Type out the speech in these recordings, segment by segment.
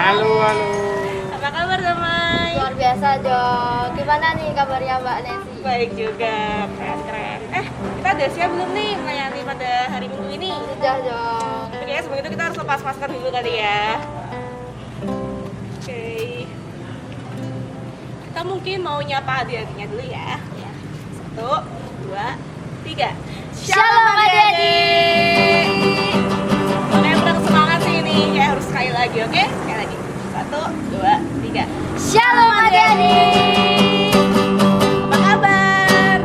Halo, halo. Apa kabar Damai? Luar biasa Jo. Gimana nih kabarnya Mbak Nancy? Baik juga, keren-keren. Kita udah siap belum nih melayani pada hari Minggu ini? Sudah Jo. Oke, sebelum itu kita harus lepas masker dulu kali ya. Oke. Kita mungkin mau nyapa adik-adiknya dulu ya. 1, 2, 3. Shalom adik-adik. Oke, kurang semangat sih ini. Ya harus sekali lagi, oke? Sekali lagi. 1, 2, 3. Shalom adik-adik. Apa kabar?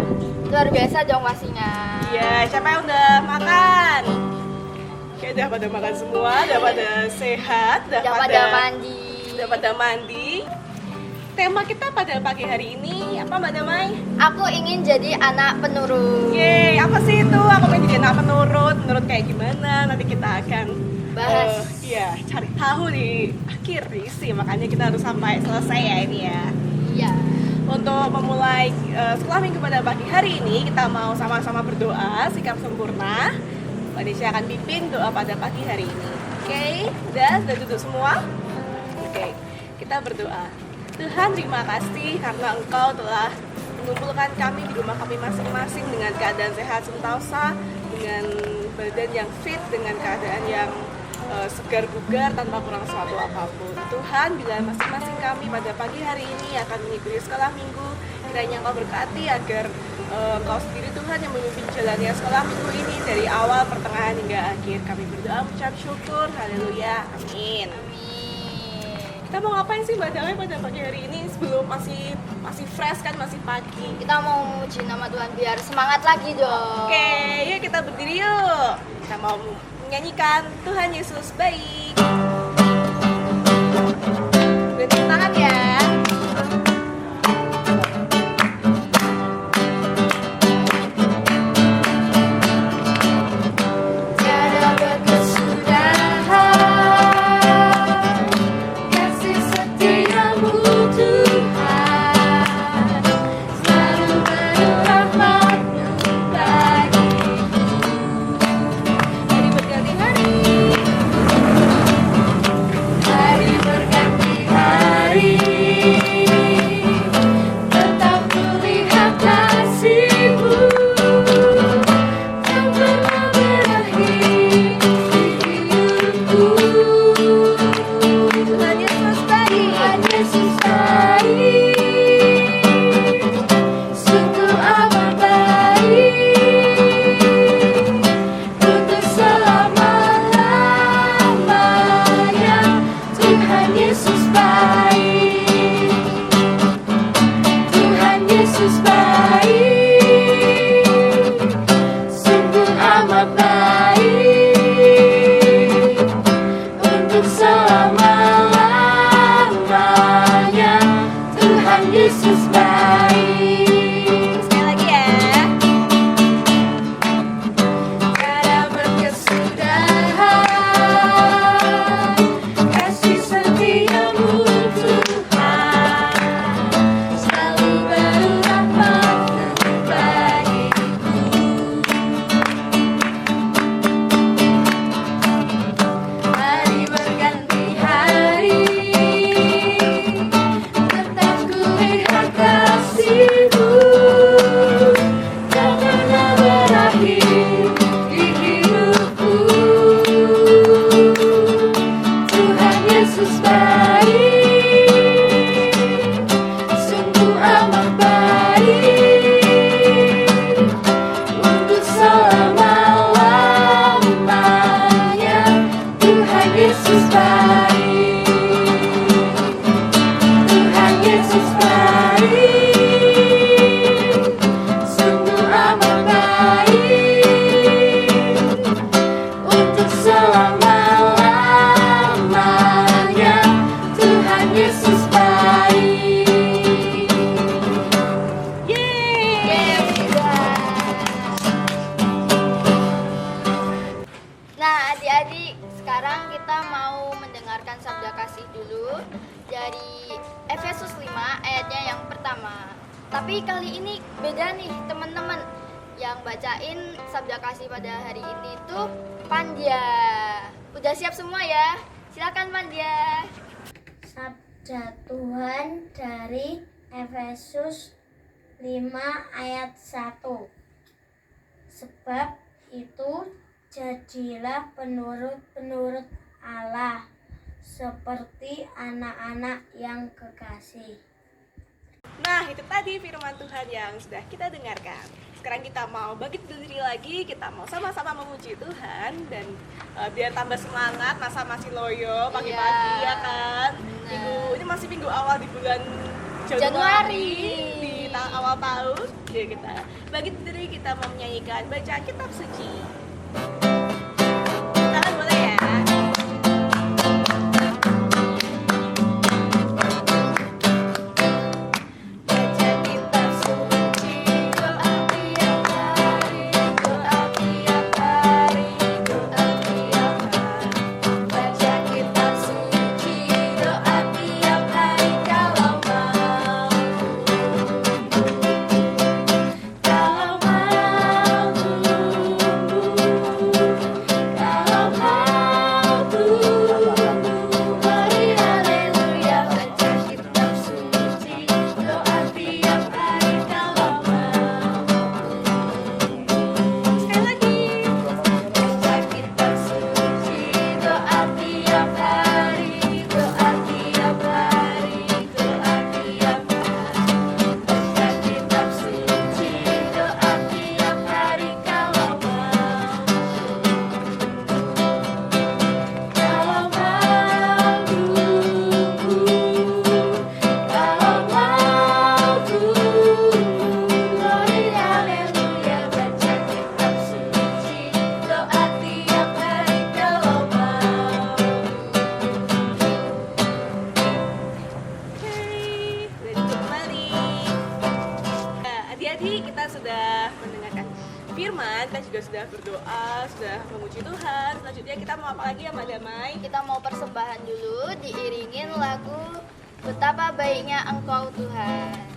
Luar biasa Jo pastinya. Iya, siapa yang udah makan? Oke, udah pada makan semua, udah pada sehat, Udah pada mandi. udah pada mandi. Tema kita pada pagi hari ini apa Mbak Damai? Aku ingin jadi anak penurut. Yeay, apa sih itu? Aku pengen jadi anak penurut. Menurut kayak gimana? Nanti kita akan Bahas. Iya, cari tahu di akhir sih. Makanya kita harus sampai selesai ya ini ya. Iya. Untuk memulai sekolah minggu pada pagi hari ini, kita mau sama-sama berdoa sikap sempurna. Mbak Nisha akan pimpin doa pada pagi hari ini. Oke, udah duduk semua? Oke, kita berdoa. Tuhan, terima kasih karena Engkau telah mengumpulkan kami di rumah kami masing-masing dengan keadaan sehat sentosa, dengan badan yang fit, dengan keadaan yang segar bugar tanpa kurang suatu apapun. Tuhan, bila masing-masing kami pada pagi hari ini akan mengikuti sekolah minggu, kiranya Engkau berkati agar Engkau sendiri Tuhan yang memimpin jalannya sekolah minggu ini dari awal, pertengahan hingga akhir. Kami berdoa mengucap syukur, haleluya, amin. Kita mau ngapain sih Mbak Damai pada pagi hari ini sebelum masih fresh kan, masih pagi? Kita mau memuji nama Tuhan biar semangat lagi Jo. Oke, yuk kita berdiri yuk. Kita mau menyanyikan Tuhan Yesus baik. Ganti tangan ya. Tiada berkesudahan kasih setiamu Tuhan, selalu berrahmat-Mu bagiku. Hari berganti hari. Hari berganti hari, tetap kulihat kasih-Mu yang pernah berakhir di hidupku. Tuhan Yesus baik. Tuhan Yesus baik, sungguh amat baik, untuk selama-lamanya. Tuhan Yesus baik, Tuhan Yesus baik, sungguh amat baik, untuk selama-lamanya. Tuhan Yesus baik. Sekali lagi ya. Tiada berkesudahan kasih setiamu Tuhan, selalu berrahmat-Mu bagiku. Hari berganti hari, tetap kulihat kasih-Mu yang pernah berakhir di hidupku. Tuhan Yesus baik, sungguh amat baik, untuk selama-lamanya. Tuhan Yesus baik, Tuhan Yesus baik, sungguh amat baik, untuk selama-lamanya. Tuhan Yesus baik. Yeay. Nah adik-adik, sekarang kita mau mendengarkan sabda kasih dulu dari Efesus 5 ayatnya yang pertama. Tapi kali ini beda nih teman-teman. Yang bacain sabda kasih pada hari ini tuh Pandya. Udah siap semua ya? Silakan Pandya. jatuhan dari Efesus 5 ayat 1. Sebab itu jadilah penurut-penurut Allah seperti anak-anak yang kekasih. Nah, itu tadi firman Tuhan yang sudah kita dengarkan. Sekarang kita mau bangkit berdiri lagi, kita mau sama-sama memuji Tuhan dan biar tambah semangat, masa masih loyo pagi-pagi ya kan. Ini masih minggu awal di bulan Januari. Di awal tahun. Ya kita bangkit berdiri, kita mau menyanyikan baca kitab suci. Tangan boleh ya. Kita sudah mendengarkan firman, kita juga sudah berdoa, sudah memuji Tuhan. Selanjutnya kita mau apa lagi ya Mbak Damai? Kita mau persembahan dulu, diiringin lagu Betapa Baiknya Engkau Tuhan.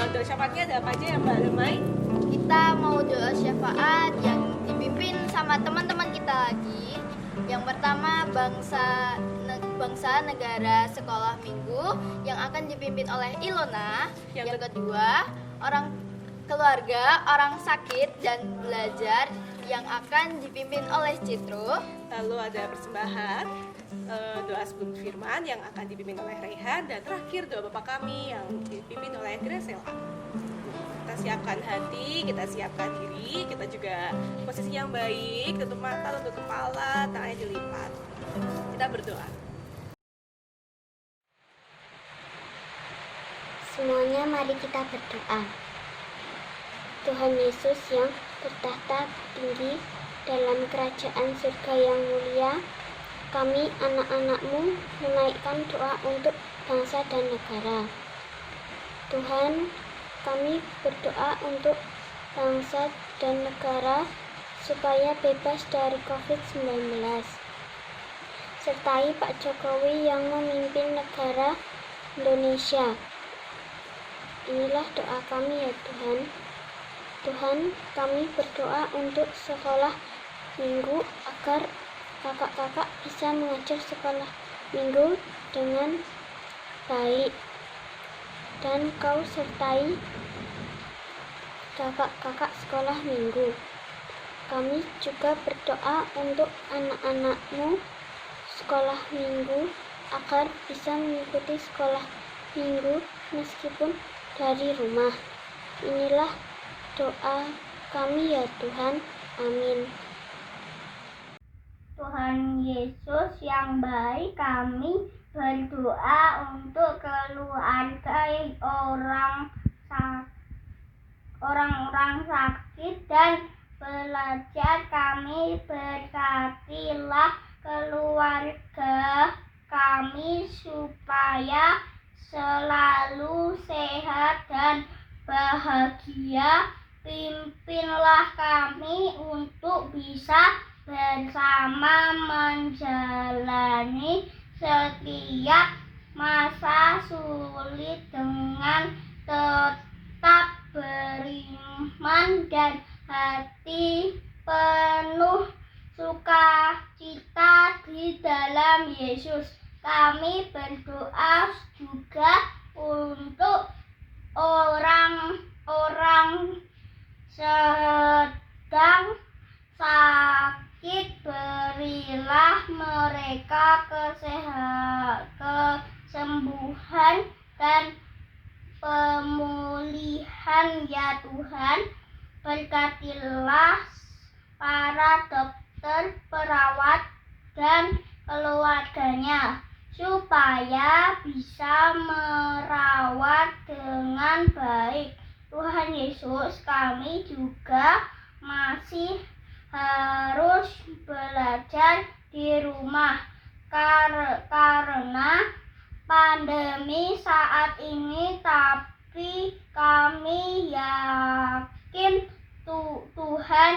Doa syafaatnya ada apa aja ya Mbak Damai? Kita mau doa syafaat yang dipimpin sama teman-teman kita lagi. Yang pertama bangsa negara sekolah minggu yang akan dipimpin oleh Ilona. Yang kedua orang keluarga orang sakit dan belajar yang akan dipimpin oleh Citro. Lalu ada persembahan, doa sebelum firman yang akan dipimpin oleh Rehan, dan terakhir doa Bapak kami yang dipimpin oleh Gresela. Kita siapkan hati, kita siapkan diri, kita juga posisi yang baik, tutup mata, tutup kepala, tangannya dilipat. Kita berdoa. Semuanya mari kita berdoa. Tuhan Yesus yang bertahta tinggi dalam kerajaan surga yang mulia, kami anak-anak-Mu menaikkan doa untuk bangsa dan negara. Tuhan, kami berdoa untuk bangsa dan negara supaya bebas dari COVID-19. sertai Pak Jokowi yang memimpin negara Indonesia. Inilah doa kami ya Tuhan. Tuhan, kami berdoa untuk sekolah minggu agar kakak-kakak bisa mengajar sekolah minggu dengan baik. Dan Kau sertai kakak-kakak sekolah minggu. Kami juga berdoa untuk anak-anak-Mu sekolah minggu agar bisa mengikuti sekolah minggu meskipun dari rumah. Inilah doa kami ya Tuhan. Amin. Tuhan Yesus yang baik, kami berdoa untuk keluarga orang-orang sakit dan belajar. Kami berkatilah keluarga kami supaya selalu sehat dan bahagia. Pimpinlah kami untuk bisa bersama menjalani setiap masa sulit dengan tetap beriman dan hati penuh sukacita di dalam Yesus. Kami berdoa juga untuk orang-orang sedang sakit, berilah mereka kesembuhan dan pemulihan ya Tuhan. Berkatilah para dokter, perawat, dan keluarganya supaya bisa merawat dengan baik. Tuhan Yesus, kami juga masih harus belajar di rumah karena pandemi saat ini, tapi kami yakin Tuhan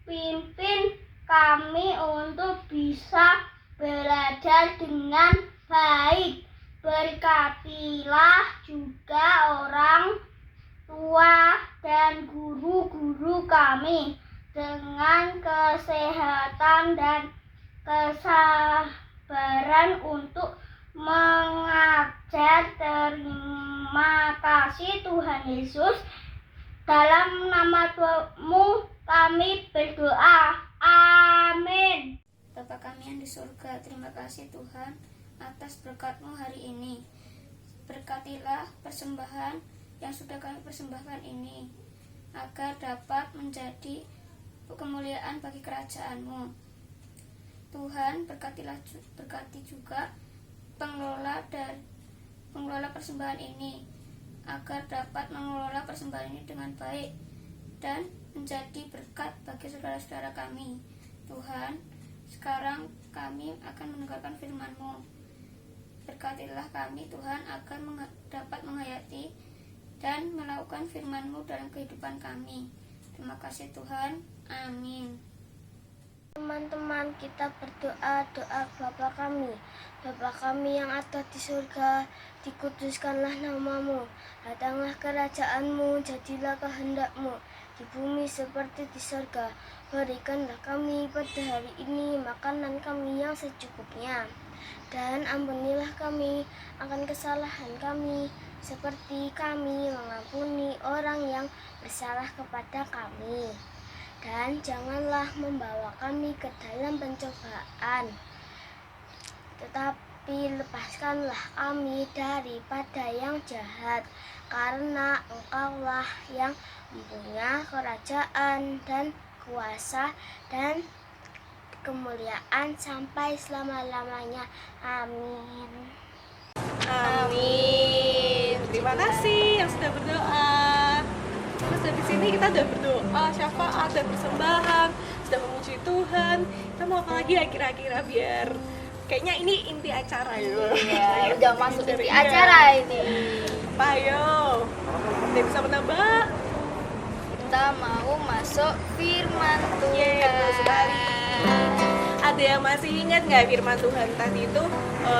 pimpin kami untuk bisa belajar dengan baik. Berkatilah juga orang tua dan guru-guru kami dengan kesehatan dan kesabaran untuk mengajar. Terima kasih Tuhan Yesus. Dalam nama Tuhan-Mu kami berdoa. Amin. Bapa kami yang di surga, terima kasih Tuhan atas berkat-Mu hari ini. Berkatilah persembahan yang sudah kami persembahkan ini, agar dapat menjadi kemuliaan bagi kerajaan-Mu. Tuhan, berkati juga pengelola persembahan ini, agar dapat mengelola persembahan ini dengan baik dan menjadi berkat bagi saudara-saudara kami. Tuhan, sekarang kami akan mendengarkan firman-Mu. Berkatilah kami Tuhan, agar dapat menghayati dan melakukan firman-Mu dalam kehidupan kami. Terima kasih Tuhan. Amin. Teman-teman, kita berdoa doa Bapa kami. Bapa kami yang ada di surga, dikuduskanlah nama-Mu. Datanglah kerajaan-Mu, jadilah kehendak-Mu di bumi seperti di surga. Berikanlah kami pada hari ini makanan kami yang secukupnya. Dan ampunilah kami akan kesalahan kami, seperti kami mengampuni orang yang bersalah kepada kami. Dan janganlah membawa kami ke dalam pencobaan, tetapi lepaskanlah kami daripada yang jahat, karena Engkaulah yang mempunyai kerajaan dan kuasa dan kemuliaan sampai selama-lamanya. Amin. Amin. Terima kasih yang sudah berdoa. Terus dari sini kita sudah berdoa, syafaat dan persembahan, sudah memuji Tuhan. Kita mau apa lagi ya kira-kira biar kayaknya ini inti acara ya. Iya, udah masuk inti acara ini. Apa ayo? Ada bisa menambah? Kita mau masuk firman Tuhan. Betul sekali. ada yang masih ingat nggak firman Tuhan tadi itu?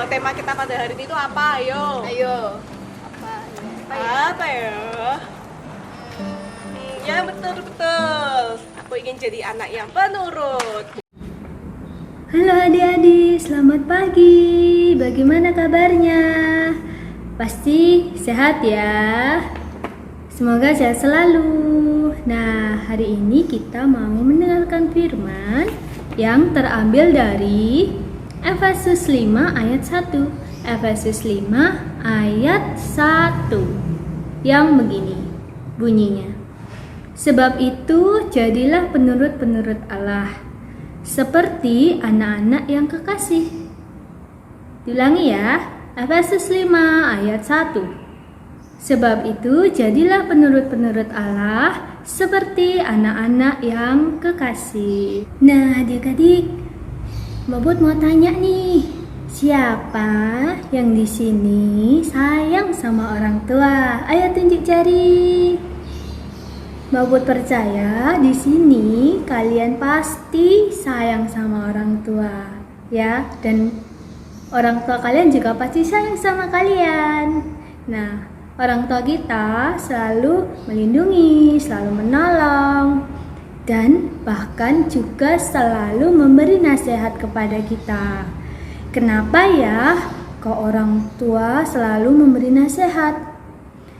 Tema kita pada hari ini itu apa? Ayo. Ayo. Apa ya? Ya betul. Aku ingin jadi anak yang penurut. Halo adik-adik, selamat pagi. Bagaimana kabarnya? Pasti sehat ya. Semoga sehat selalu. Nah, hari ini kita mau mendengarkan firman yang terambil dari Efesus 5 ayat 1. Efesus 5 ayat 1 yang begini bunyinya. Sebab itu jadilah penurut-penurut Allah, seperti anak-anak yang kekasih. Diulangi ya, Efesus 5 ayat 1. Sebab itu jadilah penurut-penurut Allah, seperti anak-anak yang kekasih. Nah adik-adik, Bobot mau tanya nih, siapa yang di sini sayang sama orang tua? Ayo tunjuk jari. Bobot percaya di sini kalian pasti sayang sama orang tua, ya, dan orang tua kalian juga pasti sayang sama kalian. Nah, orang tua kita selalu melindungi, selalu menolong, dan bahkan juga selalu memberi nasihat kepada kita. Kenapa ya kok orang tua selalu memberi nasihat?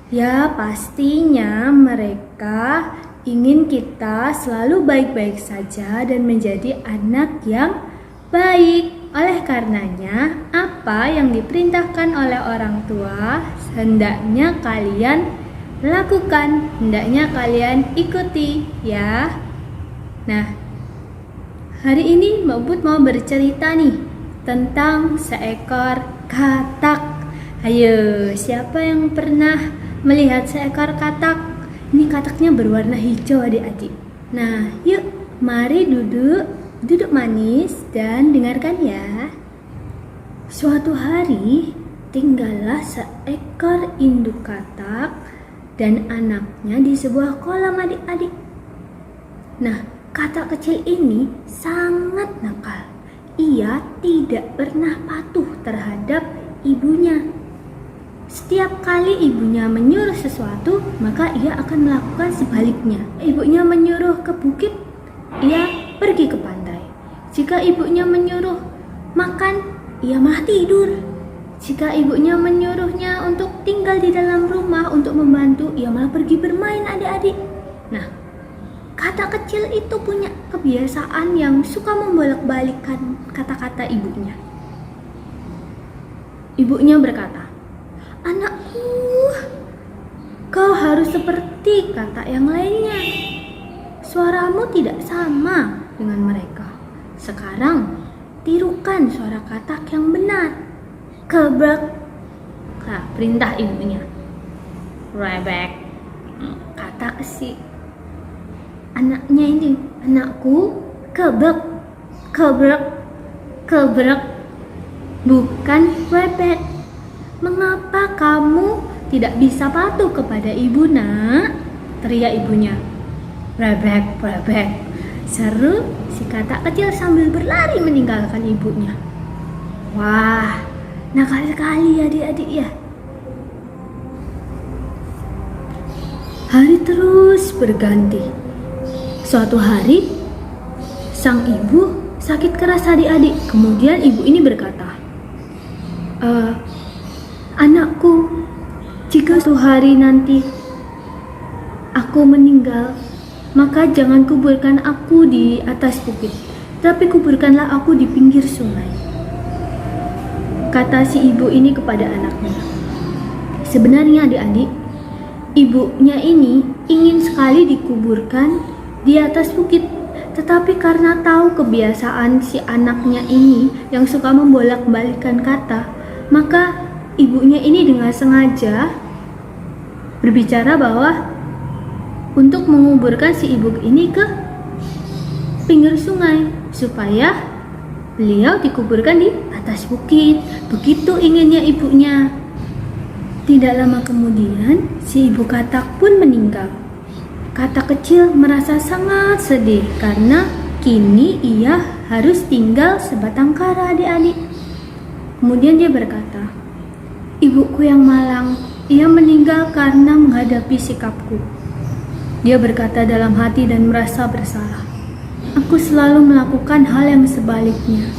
Ya pastinya mereka ingin kita selalu baik-baik saja dan menjadi anak yang baik. Oleh karenanya, apa yang diperintahkan oleh orang tua hendaknya kalian lakukan, hendaknya kalian ikuti ya. Nah, hari ini Mbak Put mau bercerita nih tentang seekor katak. Ayo, siapa yang pernah melihat seekor katak? Ini kataknya berwarna hijau adik-adik. Nah, yuk mari duduk manis dan dengarkan ya. Suatu hari tinggallah seekor induk katak dan anaknya di sebuah kolam adik-adik. Nah, katak kecil ini sangat nakal. Ia tidak pernah patuh terhadap ibunya. Setiap kali ibunya menyuruh sesuatu, maka ia akan melakukan sebaliknya. Ibunya menyuruh ke bukit, ia pergi ke pantai. Jika ibunya menyuruh makan, ia malah tidur. Jika ibunya menyuruhnya untuk tinggal di dalam rumah untuk membantu, ia malah pergi bermain adik-adik. Nah, katak kecil itu punya kebiasaan yang suka membolak-balikkan kata-kata ibunya. Ibunya berkata, "Anakku, kau harus seperti katak yang lainnya. Suaramu tidak sama dengan mereka. Sekarang, tirukan suara katak yang benar." Kebrek. Nah, perintah ibunya. Rebek. Kata si anaknya ini, "Anakku, kebrek, kebrek, kebrek." Bukan rebek. "Mengapa kamu tidak bisa patuh kepada ibu, nak?" teriak ibunya. "Rebek, rebek," seru si katak kecil sambil berlari meninggalkan ibunya. Wah, nakal sekali adik-adik ya. Hari terus berganti. Suatu hari, sang ibu sakit keras adik-adik. Kemudian ibu ini berkata, "Anakku, jika suatu hari nanti aku meninggal, maka jangan kuburkan aku di atas bukit, tapi kuburkanlah aku di pinggir sungai." Kata si ibu ini kepada anaknya. Sebenarnya adik-adik, ibunya ini ingin sekali dikuburkan di atas bukit, tetapi karena tahu kebiasaan si anaknya ini yang suka membolak-balikkan kata, maka ibunya ini dengan sengaja berbicara bahwa untuk menguburkan si ibu ini ke pinggir sungai supaya beliau dikuburkan di atas bukit. Begitu inginnya ibunya. Tidak lama kemudian, si ibu katak pun meninggal. Katak kecil merasa sangat sedih karena kini ia harus tinggal sebatang kara adik-adik. Kemudian dia berkata, ibuku yang malang, ia meninggal karena menghadapi sikapku. Dia berkata dalam hati dan merasa bersalah. Aku selalu melakukan hal yang sebaliknya.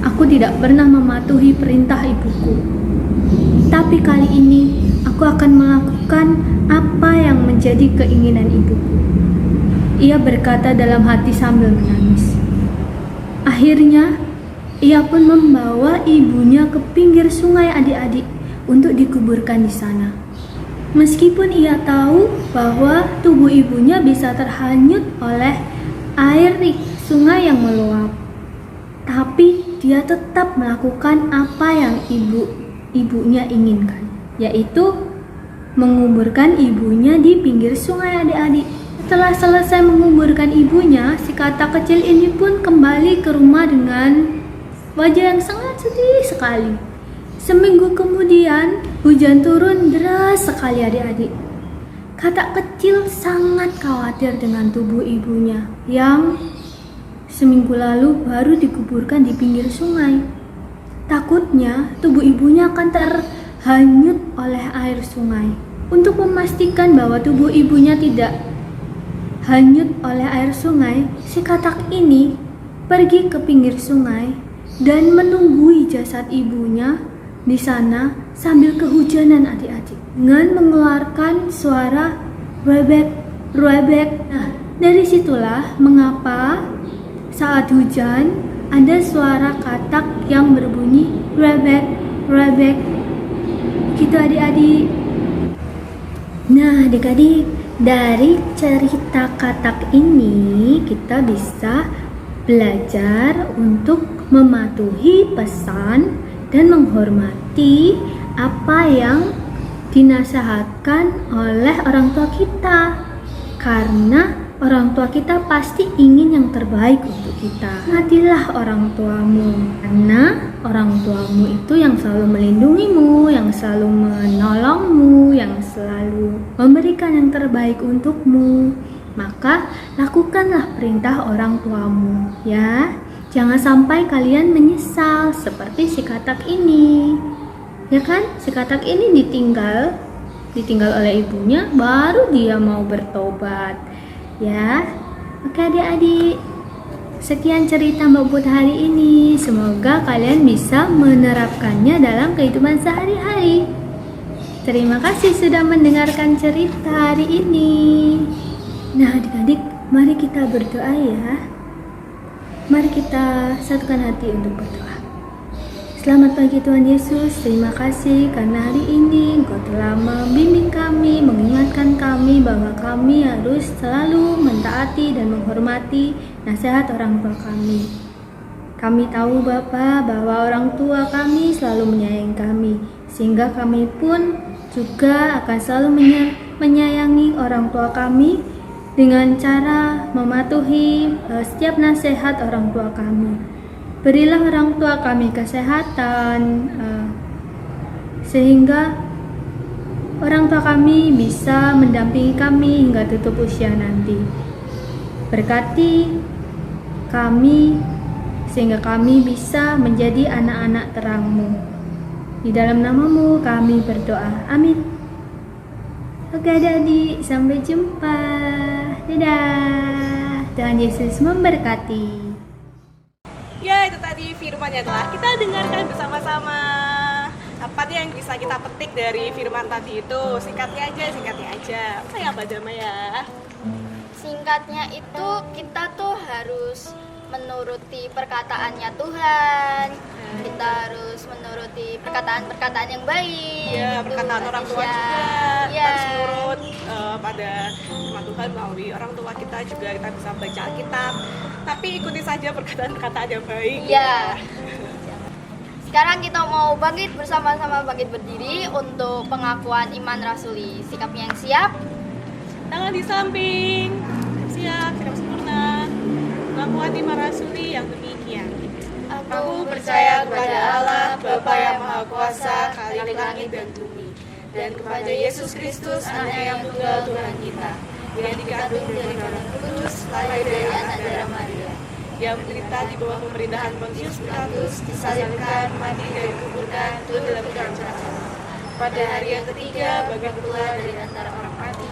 Aku tidak pernah mematuhi perintah ibuku. Tapi kali ini aku akan melakukan apa yang menjadi keinginan ibuku. Ia berkata dalam hati sambil menangis. Akhirnya, ia pun membawa ibunya ke pinggir sungai adik-adik untuk dikuburkan di sana. Meskipun ia tahu bahwa tubuh ibunya bisa terhanyut oleh air di sungai yang meluap, tapi dia tetap melakukan apa yang ibunya inginkan, yaitu menguburkan ibunya di pinggir sungai adik-adik. Setelah selesai menguburkan ibunya, si katak kecil ini pun kembali ke rumah dengan wajah yang sangat sedih sekali. Seminggu kemudian, hujan turun deras sekali adik-adik. Katak kecil sangat khawatir dengan tubuh ibunya yang seminggu lalu baru dikuburkan di pinggir sungai. Takutnya tubuh ibunya akan terhanyut oleh air sungai. Untuk memastikan bahwa tubuh ibunya tidak hanyut oleh air sungai, si katak ini pergi ke pinggir sungai dan menunggui jasad ibunya di sana sambil kehujanan adik-adik dengan mengeluarkan suara rebek. Nah, dari situlah mengapa saat hujan ada suara katak yang berbunyi rebek. Gitu adik-adik. Nah, adik-adik, dari cerita katak ini kita bisa belajar untuk mematuhi pesan dan menghormati apa yang dinasihatkan oleh orang tua kita, karena orang tua kita pasti ingin yang terbaik untuk kita. Hormatilah orang tuamu, karena orang tuamu itu yang selalu melindungimu, yang selalu menolongmu, yang selalu memberikan yang terbaik untukmu. Maka lakukanlah perintah orang tuamu, ya. Jangan sampai kalian menyesal seperti si katak ini. Ya kan? Si katak ini ditinggal oleh ibunya, baru dia mau bertobat. Ya. Oke adik-adik. Sekian cerita Mbak Put hari ini. Semoga kalian bisa menerapkannya dalam kehidupan sehari-hari. Terima kasih sudah mendengarkan cerita hari ini. Nah adik-adik, mari kita berdoa ya. Mari kita satukan hati untuk berdoa. Selamat pagi Tuhan Yesus, terima kasih karena hari ini Engkau telah membimbing kami, mengingatkan kami bahwa kami harus selalu mentaati dan menghormati nasihat orang tua kami. Kami tahu Bapa bahwa orang tua kami selalu menyayangi kami, sehingga kami pun juga akan selalu menyayangi orang tua kami dengan cara mematuhi setiap nasihat orang tua kami. Berilah orang tua kami kesehatan, sehingga orang tua kami bisa mendampingi kami hingga tutup usia nanti. Berkati kami, sehingga kami bisa menjadi anak-anak terang-Mu. Di dalam nama-Mu kami berdoa. Amin. Oke adik-adik, sampai jumpa. Dadah. Tuhan Yesus memberkati. Ya, itu tadi firman yang telah kita dengarkan bersama-sama. Apa nih yang bisa kita petik dari firman tadi itu? Singkatnya aja. Kayak apa Dama ya? Singkatnya itu kita tuh harus menuruti perkataannya Tuhan. Kita harus menuruti perkataan-perkataan yang baik. Iya, perkataan orang tua juga. Iya. Kita harus nurut pada firman Tuhan melalui orang tua kita juga. Kita bisa baca Alkitab. Tapi ikuti saja perkataan-perkataan yang baik. Iya. Sekarang kita mau bangkit bersama-sama, bangkit berdiri untuk pengakuan iman rasuli. Sikap yang siap. Tangan di samping. Siap, sikap sempurna. Pengakuan iman rasuli yang demikian. Aku percaya kepada Allah, Bapa yang Maha Kuasa, Khalik langit dan bumi, dan kepada Yesus Kristus, Anaknya yang tunggal Tuhan kita, yang dikandung dari Roh Kudus, lahir dari anak darah Maria, yang menderita di bawah pemerintahan Pontius Pilatus, disalibkan, mati dan dikuburkan, turun dalam kerajaan. Pada hari yang ketiga, bangkit pula dari antara orang mati,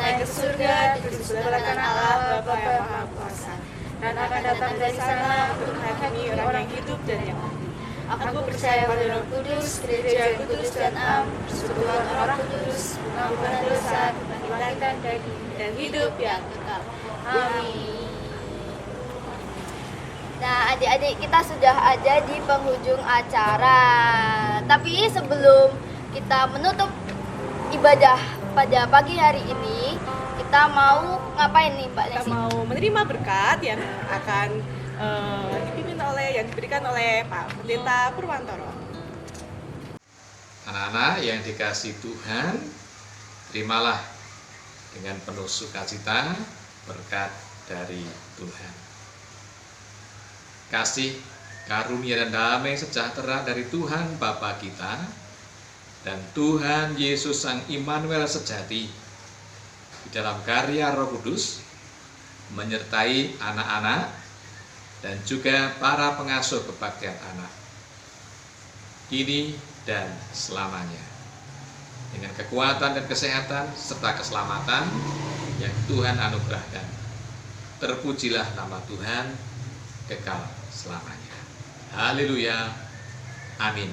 naik ke surga, duduk sebelah kanan Allah Bapa yang Maha Kuasa, dan akan datang dari sana untuk menghakimi orang yang hidup dan yang mati. Aku percaya pada Roh Kudus, gereja yang kudus dan am, persekutuan orang kudus, pengampunan dosa, kebangkitan daging, dan hidup yang kekal. Amin. Nah, adik-adik, kita sudah ada di penghujung acara. Tapi sebelum kita menutup ibadah pada pagi hari ini, kita mau ngapain nih, Mbak Kita Nesi? mau menerima berkat yang akan diberikan oleh Pak Pendeta Purwantoro. Anak-anak yang dikasihi Tuhan, terimalah dengan penuh sukacita berkat dari Tuhan. Kasih, karunia dan damai sejahtera dari Tuhan Bapa kita dan Tuhan Yesus Sang Immanuel sejati di dalam karya Roh Kudus menyertai anak-anak dan juga para pengasuh kebaktian anak kini dan selamanya, dengan kekuatan dan kesehatan serta keselamatan yang Tuhan anugerahkan. Terpujilah nama Tuhan kekal selamanya. Haleluya. Amin.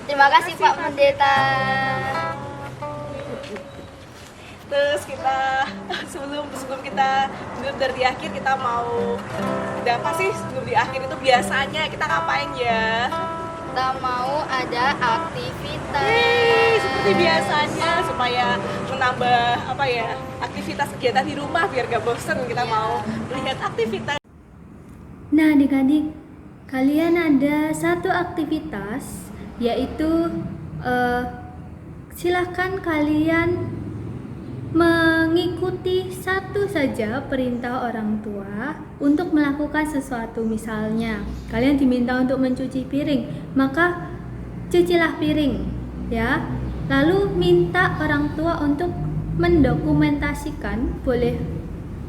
Terima kasih Pak Pendeta. Terus kita sebelum kita dari akhir, kita mau ada apa sih sebelum di akhir itu biasanya kita ngapain ya? Kita mau ada aktivitas. Seperti biasanya supaya menambah aktivitas kegiatan di rumah biar gak bosen, kita mau melihat aktivitas. Nah, adik-adik, kalian ada satu aktivitas, yaitu silahkan kalian mengikuti satu saja perintah orang tua untuk melakukan sesuatu. Misalnya, kalian diminta untuk mencuci piring, maka cucilah piring, ya. Lalu minta orang tua untuk mendokumentasikan, boleh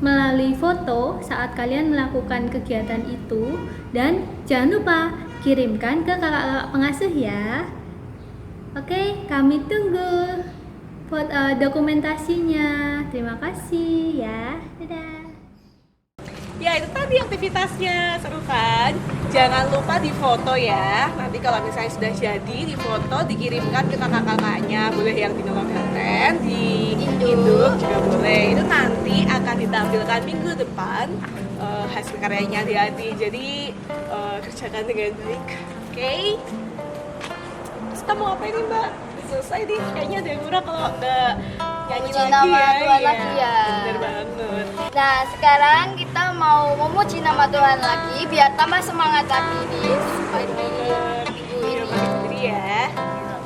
melalui foto saat kalian melakukan kegiatan itu, dan jangan lupa kirimkan ke kakak-kakak pengasuh ya. Oke, kami tunggu dokumentasinya. Terima kasih ya. Dadah. Ya, itu tadi aktivitasnya, seru kan? Jangan lupa difoto ya. Nanti kalau misalnya sudah jadi, difoto, dikirimkan ke kakak-kakaknya. Boleh yang di Nomor Konten, di Induk juga boleh. Itu nanti akan ditampilkan minggu depan hasil karyanya adik-adik. Jadi kerjakan dengan baik, oke? Terus kita mau ngapain nih, Mbak? Selesai nih, kayaknya ada yang kurang kalau nggak nyanyi Memuji lagi nama ya. Tuhan Iya, lagi ya. bener banget. Nah, sekarang kita mau memuji nama Tuhan lagi biar tambah semangat lagi di pagi minggu ini. Jadi ya.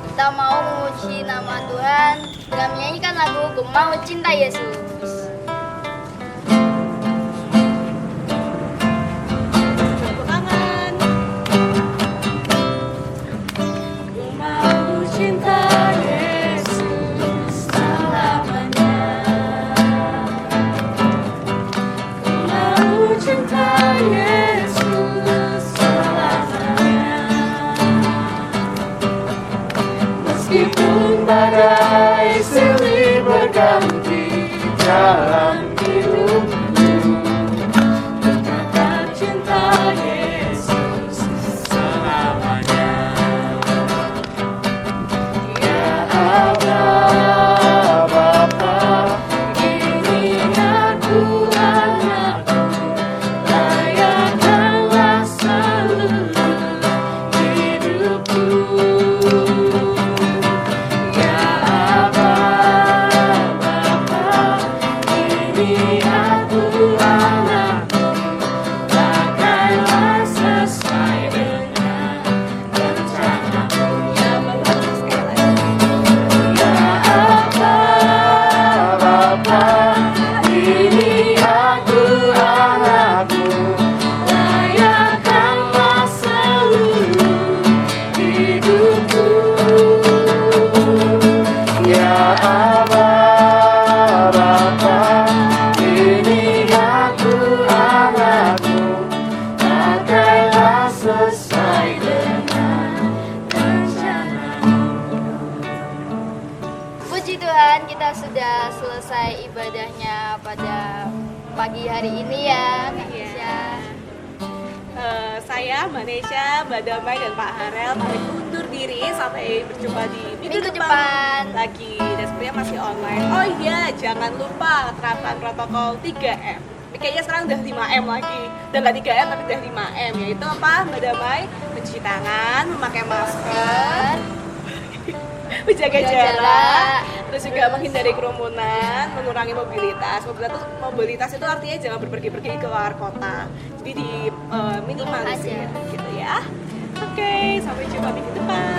Kita mau memuji nama Tuhan dengan menyanyikan lagu Gemau Cinta Yesus. Tepuk tangan. Ku mau cinta Yesus selamanya. Ku mau cinta Yesus selamanya. Meskipun badai silih berganti dalam hidupku, tetapkan cinta Yesus selamanya. Ya Allah Bapa, ini aku anakmu, layakkanlah seluruh hidupku. Ya selesai ibadahnya pada pagi hari ini ya, Kak Nesya. Saya, Mbak Nesya, Mbak Damai, dan Pak Harel pamit undur diri sampai berjumpa di minggu Minggu depan depan. lagi. Dan sepertinya masih online. Oh iya, jangan lupa terapkan protokol 3M. Ini kayaknya sekarang udah 5M lagi. Udah nggak 3M tapi udah 5M. Yaitu apa, Mbak Damai? Mencuci tangan, memakai masker, menjaga jarak, terus juga menghindari kerumunan, mengurangi mobilitas. Mobilitas itu artinya jangan pergi-pergi ke luar kota. Jadi di minimalisir gitu ya. Oke, sampai jumpa minggu depan.